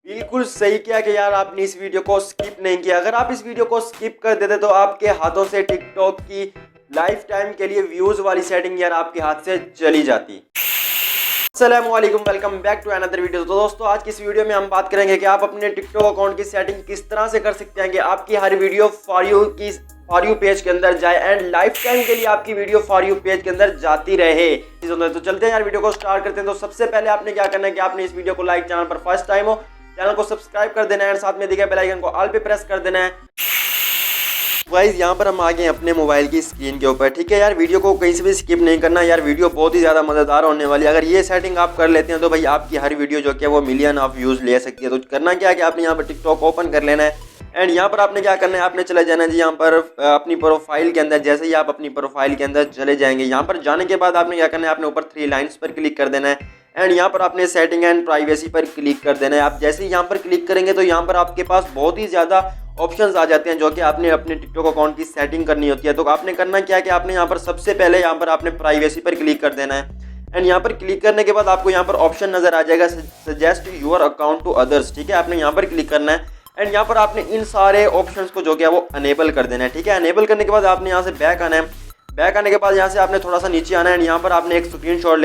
बिल्कुल सही किया कि यार आपने इस वीडियो को स्किप नहीं किया। अगर आप इस वीडियो को स्किप कर देते तो आपके हाथों से टिकटॉक की लाइफ टाइम के लिए व्यूज वाली सेटिंग यार आपके हाथ से चली जाती। अस्सलामुअलैकुम, welcome back to another video. तो दोस्तों आज की इस वीडियो में हम बात करेंगे कि आप अपने टिकटॉक अकाउंट की सेटिंग किस तरह से कर सकते हैं कि आपकी हर वीडियो फॉर यू पेज के अंदर जाए एंड लाइफ टाइम के लिए आपकी वीडियो फॉर यू पेज के अंदर जाती रहे। तो चलते हैं यार वीडियो को स्टार्ट करते हैं। तो सबसे पहले आपने क्या करना है कि आपने इस वीडियो को लाइक, चैनल पर फर्स्ट टाइम हो चैनल को सब्सक्राइब कर देना है और साथ में दिखे बेल आइकन को ऑल पे प्रेस कर देना है। गाइस यहाँ पर हम आ गए अपने मोबाइल की स्क्रीन के ऊपर। ठीक है यार, वीडियो को कहीं से भी स्किप नहीं करना यार, वीडियो बहुत ही ज़्यादा मज़ेदार होने वाली है। अगर ये सेटिंग आप कर लेते हैं तो भाई आपकी हर वीडियो जो कि वो मिलियन ऑफ व्यूज़ ले सकती है। तो करना क्या है कि आपने यहाँ पर टिकटॉक ओपन कर लेना है एंड यहाँ पर आपने क्या करना है, आपने चले जाना है जी यहाँ पर अपनी प्रोफाइल के अंदर। जैसे ही आप अपनी प्रोफाइल के अंदर चले जाएंगे, यहाँ पर जाने के बाद आपने क्या करना है, आपने ऊपर 3 लाइन्स पर क्लिक कर देना है एंड यहाँ पर आपने सेटिंग एंड प्राइवेसी पर क्लिक कर देना है। आप जैसे ही यहाँ पर क्लिक करेंगे तो यहाँ पर आपके पास बहुत ही ज़्यादा ऑप्शंस आ जाते हैं जो कि आपने अपने टिकटॉक अकाउंट की सेटिंग करनी होती है। तो आपने करना क्या है कि आपने यहाँ पर सबसे पहले यहाँ पर आपने प्राइवेसी पर क्लिक कर देना है एंड यहाँ पर क्लिक करने के बाद आपको यहाँ पर ऑप्शन नजर आ जाएगा suggest your account to others. ठीक है, आपने यहाँ पर क्लिक करना है एंड यहाँ पर आपने इन सारे ऑप्शंस को जो कि वो अनेबल कर देना है। ठीक है, अनेबल करने के बाद आपने यहाँ से बैक आना है। बैक आने के बाद यहाँ से आपने थोड़ा सा नीचे आना है। यहाँ पर आपने एक स्क्रीनशॉट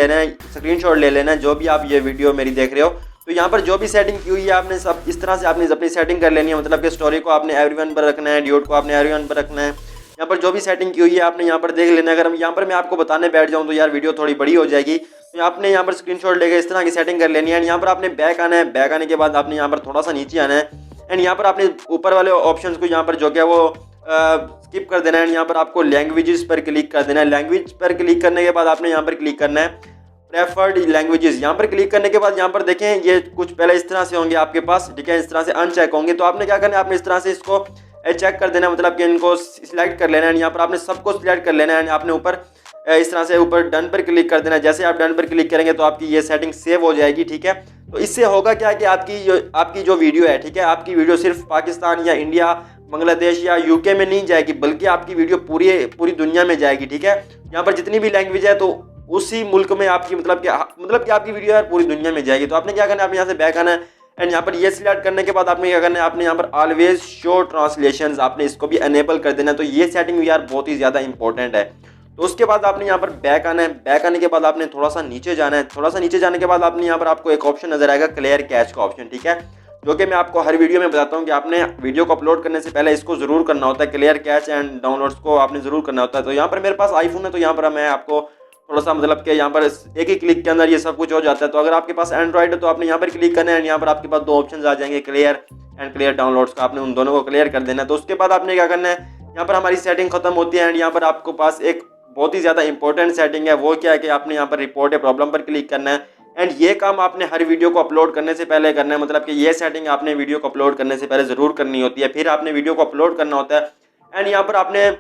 ले लेना है जो भी आप ये वीडियो मेरी देख रहे हो। तो यहाँ पर जो भी सेटिंग की हुई है आपने सब इस तरह से आपने अपनी सेटिंग कर लेनी है। मतलब कि स्टोरी को आपने एवरीवन पर रखना है, ड्यूट को आपने एवरीवन पर रखना है। यहाँ पर जो भी सेटिंग की हुई है आपने यहाँ पर देख लेना है। अगर हम यहाँ पर मैं आपको बताने बैठ जाऊँ तो यार वीडियो थोड़ी बड़ी हो जाएगी। तो आपने यहाँ पर स्क्रीनशॉट लेकर इस तरह की सेटिंग कर लेनी है एंड यहाँ पर आपने बैक आना है। बैक आने के बाद आपने यहाँ पर थोड़ा सा नीचे आना है एंड यहाँ पर आपने ऊपर वाले ऑप्शंस को यहाँ पर जो क्या वो स्किप कर देना है। यहाँ पर आपको लैंग्वेजेस पर क्लिक कर देना है। लैंग्वेज पर क्लिक करने के बाद आपने यहाँ पर क्लिक करना है प्रेफर्ड लैंग्वेजेस। यहाँ पर क्लिक करने के बाद यहाँ पर देखें ये कुछ पहले इस तरह से होंगे आपके पास। ठीक है, इस तरह से अनचेक होंगे। तो आपने क्या करना है, आपने इस तरह से इसको चेक कर देना है, मतलब कि इनको सिलेक्ट कर लेना है। यहाँ पर आपने सबको सिलेक्ट कर लेना है। आपने ऊपर इस तरह से ऊपर डन पर क्लिक कर देना है। जैसे आप डन पर क्लिक करेंगे तो आपकी ये सेटिंग सेव हो जाएगी। ठीक है, तो इससे होगा क्या कि आपकी जो वीडियो है, ठीक है, आपकी वीडियो सिर्फ पाकिस्तान या इंडिया, बांग्लादेश या यूके में नहीं जाएगी बल्कि आपकी वीडियो पूरी दुनिया में जाएगी। ठीक है, यहाँ पर जितनी भी लैंग्वेज है तो उसी मुल्क में आपकी मतलब कि आपकी वीडियो यार पूरी दुनिया में जाएगी। तो आपने क्या करना है, आपने यहाँ से बैक आना है एंड यहाँ पर ये सिलेक्ट करने के बाद आपने क्या करना है, आपने यहाँ पर ऑलवेज शो ट्रांसलेशंस आपने इसको भी अनेबल कर देना है। तो ये सेटिंग यार बहुत ही ज़्यादा इंपॉर्टेंट है। तो उसके बाद आपने यहाँ पर बैक आना है। बैक आने के बाद आपने थोड़ा सा नीचे जाना है। थोड़ा सा नीचे जाने के बाद आपने यहाँ पर आपको एक ऑप्शन नजर आएगा क्लियर कैच का ऑप्शन। ठीक है, जो कि मैं आपको हर वीडियो में बताता हूँ कि आपने वीडियो को अपलोड करने से पहले इसको जरूर करना होता है। क्लियर कैच एंड डाउनलोड्स को आपने जरूर करना होता है। तो यहाँ पर मेरे पास आईफोन है तो यहाँ पर मैं आपको थोड़ा सा मतलब कि यहाँ पर एक ही क्लिक के अंदर ये सब कुछ हो जाता है। तो अगर आपके पास एंड्रॉइड है तो आपने यहाँ पर क्लिक करना है एंड यहाँ पर आपके पास 2 ऑप्शन आ जाएंगे क्लियर एंड क्लियर डाउनलोड्स का। आपने उन दोनों को क्लियर कर देना है। तो उसके बाद आपने क्या करना है, यहाँ पर हमारी सेटिंग खत्म होती है एंड यहाँ पर आपको पास एक बहुत ही ज़्यादा इंपॉर्टेंट सेटिंग है। वो क्या है कि आपने यहाँ पर रिपोर्ट ए प्रॉब्लम पर क्लिक करना है एंड ये काम आपने हर वीडियो को अपलोड करने से पहले करना है। मतलब कि ये सेटिंग आपने वीडियो को अपलोड करने से पहले ज़रूर करनी होती है। फिर आपने वीडियो को अपलोड करना होता है एंड यहाँ पर आपने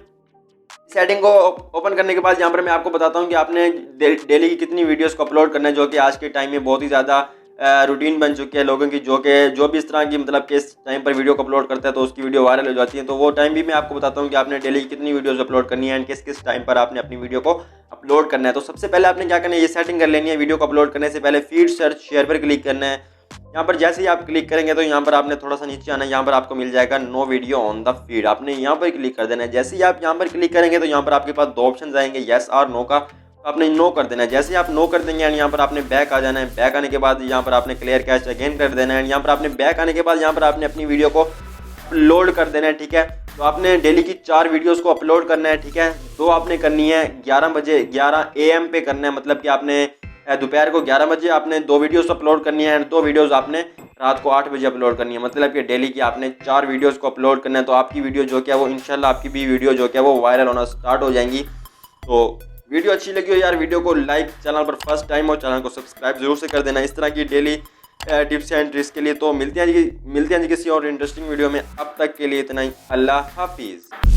सेटिंग को ओपन करने के बाद यहाँ पर मैं आपको बताता हूँ कि आपने डेली की कितनी वीडियोस को अपलोड करना है, जो कि आज के टाइम में बहुत ही ज़्यादा रूटीन बन चुकी है लोगों की। जो भी इस तरह की मतलब कि इस टाइम पर वीडियो को अपलोड करता है तो उसकी वीडियो वायरल हो जाती है। तो वो टाइम भी मैं आपको बताता हूँ कि आपने डेली कितनी वीडियोस अपलोड करनी है एंड किस टाइम पर आपने अपनी वीडियो को अपलोड करना है। तो सबसे पहले आपने क्या करना है, ये सेटिंग कर लेनी है। वीडियो को अपलोड करने से पहले फीड सर्च शेयर पर क्लिक करना है। यहाँ पर जैसे ही आप क्लिक करेंगे तो यहाँ पर आपने थोड़ा सा नीचे आना है। यहाँ पर आपको मिल जाएगा no video on the feed. आपने यहाँ पर क्लिक कर देना है। जैसे ही आप यहाँ पर क्लिक करेंगे तो यहाँ पर आपके पास 2 ऑप्शन आएंगे येस और नो का। तो आपने नो कर देना है। जैसे ही आप नो कर देंगे एंड यहाँ पर आपने बैक आ जाना है। बैक आने के बाद यहाँ पर आपने क्लियर कैच अगेन कर देना है एंड यहाँ पर आपने बैक आने के बाद यहाँ पर आपने अपनी वीडियो को अपलोड कर देना है। ठीक है, तो आपने डेली की 4 वीडियोस को अपलोड करना है। ठीक है, 2 आपने करनी है 11 AM पे करना है। मतलब कि आपने दोपहर को 11 बजे आपने 2 वीडियोस अपलोड करनी है एंड 2 वीडियोस आपने रात को 8 बजे अपलोड करनी है। मतलब कि डेली की आपने 4 वीडियोस को अपलोड करना है। तो आपकी वीडियो जो क्या वो इंशाल्लाह आपकी भी वीडियो जो क्या वो वायरल होना स्टार्ट हो जाएंगी। तो वीडियो अच्छी लगी हो यार, वीडियो को लाइक, चैनल पर फर्स्ट टाइम हो चैनल को सब्सक्राइब जरूर से कर देना इस तरह की डेली टिप्स एंड ट्रिक्स के लिए। तो मिलते हैं जी किसी और इंटरेस्टिंग वीडियो में। अब तक के लिए इतना ही, अल्लाह हाफिज़।